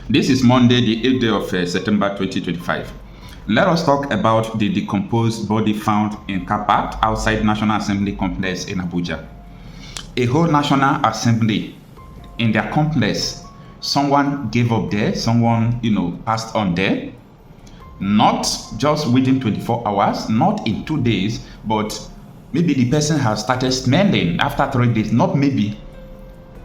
This is Monday, the 8th day of September 2025. Let us talk about the decomposed body found in car park outside National Assembly complex in Abuja. A whole National Assembly in their complex, someone gave up there, someone, passed on there. Not just within 24 hours, not in 2 days, but maybe the person has started smelling after 3 days. Not maybe.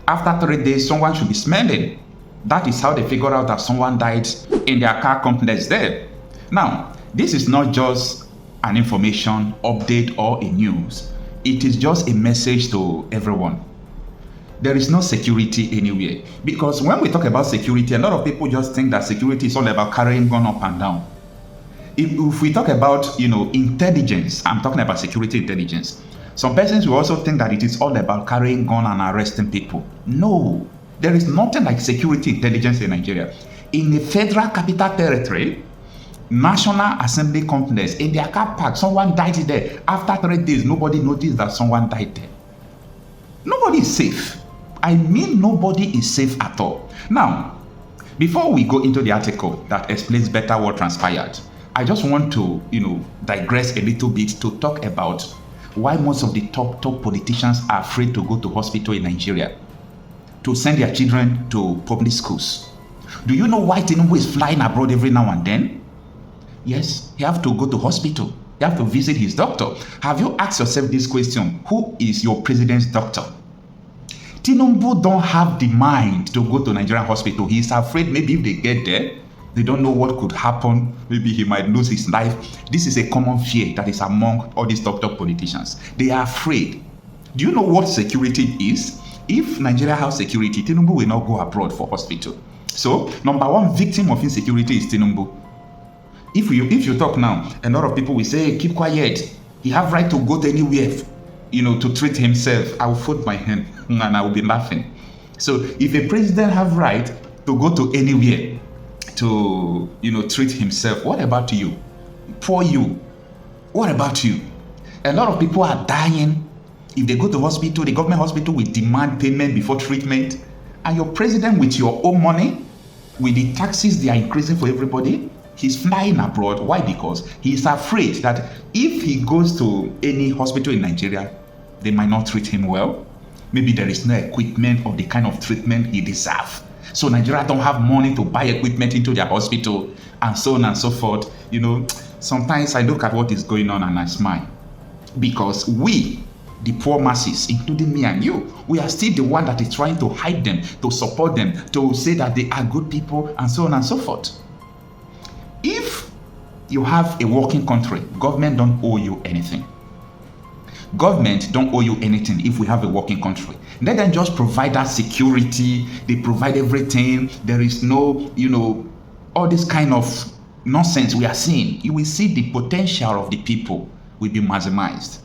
After 3 days, someone should be smelling. That is how they figure out that someone died in their car complex there. Now, this is not just an information update or a news. It is just a message to everyone. There is no security anywhere. Because when we talk about security, a lot of people just think that security is all about carrying gun up and down. If we talk about, intelligence, I'm talking about security intelligence. Some persons will also think that it is all about carrying gun and arresting people. No, there is nothing like security intelligence in Nigeria. In the Federal Capital Territory, National Assembly complex, in their car park, someone died there. After 3 days, nobody noticed that someone died there. Nobody is safe. I mean, nobody is safe at all. Now, before we go into the article that explains better what transpired, I just want to, digress a little bit to talk about why most of the top politicians are afraid to go to hospital in Nigeria, to send their children to public schools. Do you know why Tinubu is flying abroad every now and then? Yes, he have to go to hospital. You have to visit his doctor. Have you asked yourself this question? Who is your president's doctor? Tinubu don't have the mind to go to Nigerian hospital. He is afraid maybe if they get there, they don't know what could happen. Maybe he might lose his life. This is a common fear that is among all these top politicians. They are afraid. Do you know what security is? If Nigeria has security, Tinubu will not go abroad for hospital. So, number one victim of insecurity is Tinubu. If you talk now, a lot of people will say, hey, keep quiet. He have right to go to anywhere, to treat himself. I will fold my hand and I will be laughing. So, if a president have right to go to anywhere, to treat himself, what about you? Poor you. What about you? A lot of people are dying. If they go to hospital, the government hospital will demand payment before treatment. And your president, with your own money, with the taxes they are increasing for everybody, he's flying abroad. Why? Because he's afraid that if he goes to any hospital in Nigeria, they might not treat him well. Maybe there is no equipment or the kind of treatment he deserves. So Nigeria don't have money to buy equipment into their hospital and so on and so forth. Sometimes I look at what is going on and I smile. Because we, the poor masses, including me and you, we are still the one that is trying to hide them, to support them, to say that they are good people and so on and so forth. If you have a working country, government don't owe you anything. Government don't owe you anything if we have a working country. Let them just provide that security. They provide everything. There is no, all this kind of nonsense we are seeing. You will see the potential of the people will be maximized.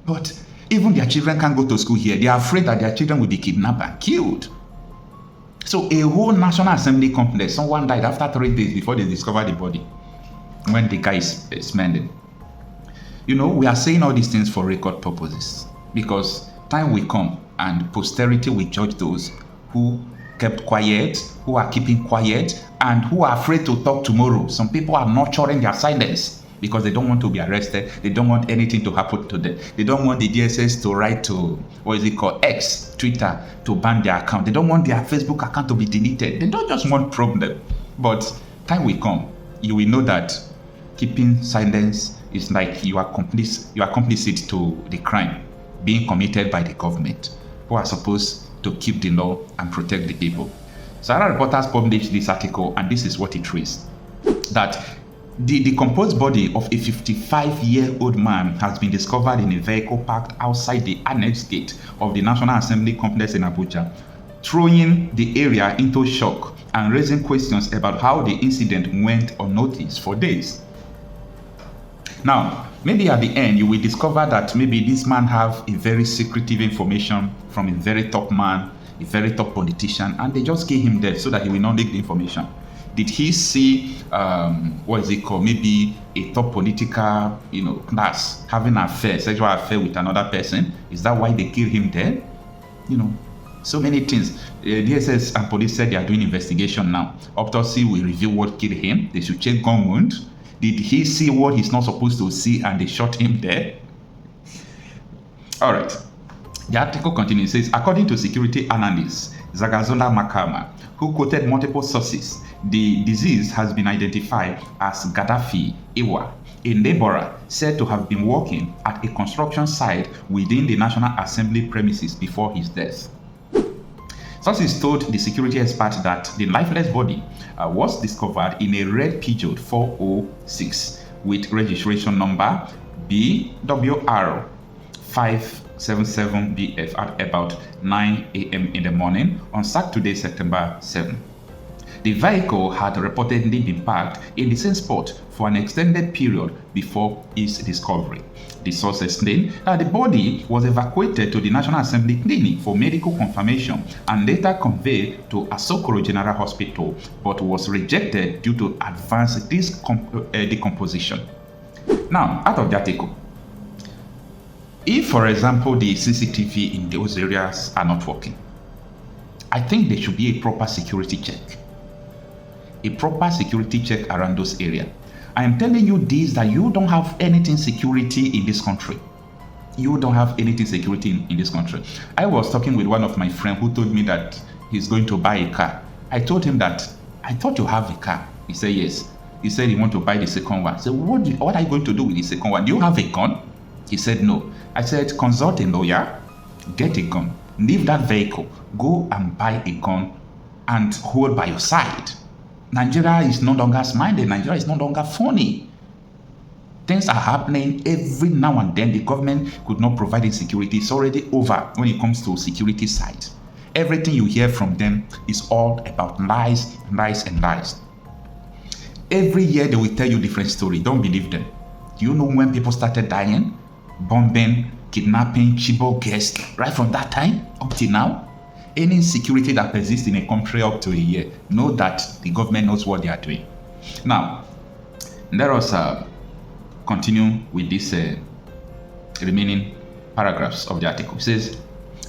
But even their children can't go to school here. They are afraid that their children will be kidnapped and killed. So a whole National Assembly complex, someone died after 3 days before they discovered the body when the guy is smelling. We are saying all these things for record purposes because time will come and posterity will judge those who kept quiet, who are keeping quiet, and who are afraid to talk tomorrow. Some people are nurturing their silence because they don't want to be arrested. They don't want anything to happen to them. They don't want the DSS to write to, X, Twitter, to ban their account. They don't want their Facebook account to be deleted. They don't just want problem. But time will come. You will know that keeping silence is like you are complicit to the crime being committed by the government, who are supposed to keep the law and protect the people. Sahara reporters published this article, and this is what it reads: that the decomposed body of a 55-year-old man has been discovered in a vehicle parked outside the annex gate of the National Assembly complex in Abuja, throwing the area into shock and raising questions about how the incident went unnoticed for days. Now, maybe at the end, you will discover that maybe this man have a very secretive information from a very top man, a very top politician, and they just gave him there so that he will not leak the information. Did he see, maybe a top political, class having an affair, sexual affair with another person? Is that why they killed him there? So many things. DSS and police said they are doing investigation now. Autopsy will reveal what killed him. They should check gun wound. Did he see what he's not supposed to see and they shot him there? All right. The article continues. It says, according to security analyst Zagazola Makama, who quoted multiple sources, the disease has been identified as Gaddafi Iwa, a laborer said to have been working at a construction site within the National Assembly premises before his death. Sources told the security expert that the lifeless body was discovered in a red Peugeot 406 with registration number BWR 577BF at about 9 a.m. in the morning on Saturday, September 7. The vehicle had reportedly been parked in the same spot for an extended period before its discovery. The source explained that the body was evacuated to the National Assembly Clinic for medical confirmation and later conveyed to Asokoro General Hospital, but was rejected due to advanced decomposition. Now, out of the article, if, for example, the CCTV in those areas are not working, I think there should be a proper security check. A proper security check around those areas. I am telling you this, that you don't have anything security in this country. You don't have anything security in this country. I was talking with one of my friends who told me that he's going to buy a car. I told him that, I thought you have a car. He said yes. He said he wants to buy the second one. I said, what are you going to do with the second one? Do you have a gun? He said no. I said, consult a lawyer, get a gun, leave that vehicle, go and buy a gun and hold by your side. Nigeria is no longer smiling. Nigeria is no longer funny. Things are happening every now and then. The government could not provide security. It's already over when it comes to security side. Everything you hear from them is all about lies, lies, and lies. Every year they will tell you different story. Don't believe them. Do you know when people started dying? Bombing, kidnapping, Chibok guests, right from that time up till now? Any insecurity that persists in a country up to a year, know that the government knows what they are doing. Now, let us continue with this remaining paragraphs of the article. It says,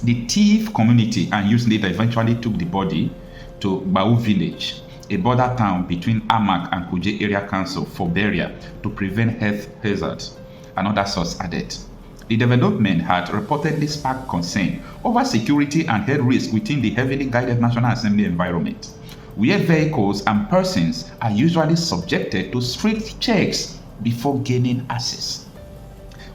the thief community and youth leader eventually took the body to Bau village, a border town between Amak and Kuje area council, for burial to prevent health hazards. Another source added. The development had reportedly sparked concern over security and health risk within the heavily guarded National Assembly environment, where vehicles and persons are usually subjected to strict checks before gaining access.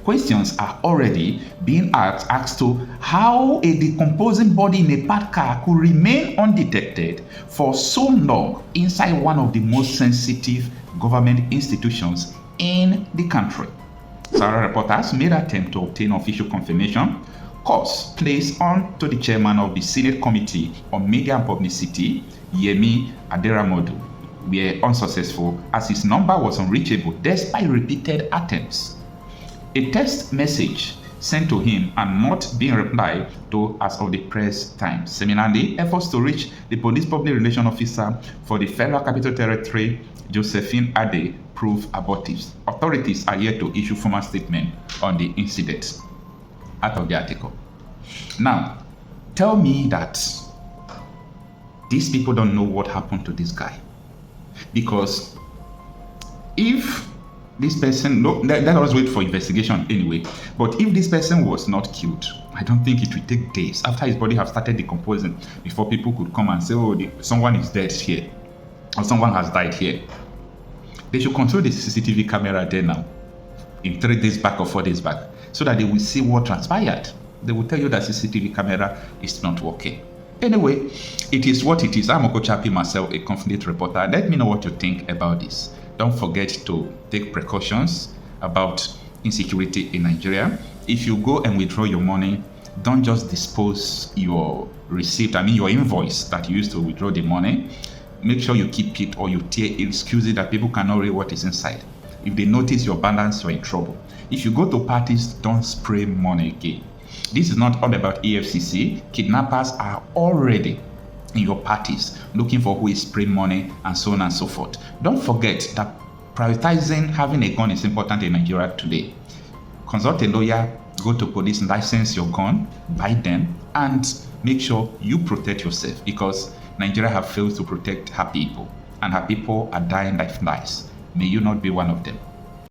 Questions are already being asked to how a decomposing body in a parked car could remain undetected for so long inside one of the most sensitive government institutions in the country. Sarah reporters made attempt to obtain official confirmation. Calls placed on to the chairman of the Senate Committee on Media and Publicity, Yemi Aderamodu, were unsuccessful as his number was unreachable despite repeated attempts. A text message sent to him and not being replied to as of the press time. Similarly, efforts to reach the police public relations officer for the Federal Capital Territory, Josephine Ade, prove abortive. Authorities are yet to issue formal statement on the incident. Out of the article. Now, tell me that these people don't know what happened to this guy. Because if this person, let us wait for investigation anyway, but if this person was not killed, I don't think it will take days after his body has started decomposing before people could come and say, oh, someone is dead here, or someone has died here. They should control the CCTV camera there now, in 3 days back or 4 days back, so that they will see what transpired. They will tell you that CCTV camera is not working. Anyway, it is what it is. I'm Okochapi myself, a confident reporter. Let me know what you think about this. Don't forget to take precautions about insecurity in Nigeria. If you go and withdraw your money, don't just dispose your receipt, your invoice that you used to withdraw the money. Make sure you keep it, or you excuse it that people cannot read what is inside. If they notice your balance, you're in trouble. If you go to parties, don't spray money again. This is not all about EFCC. Kidnappers are already in your parties looking for who is spraying money and so on and so forth. Don't forget that prioritizing having a gun is important in Nigeria today. Consult a lawyer, go to police, license your gun, buy them, and make sure you protect yourself, because Nigeria have failed to protect her people, and her people are dying like flies. May you not be one of them.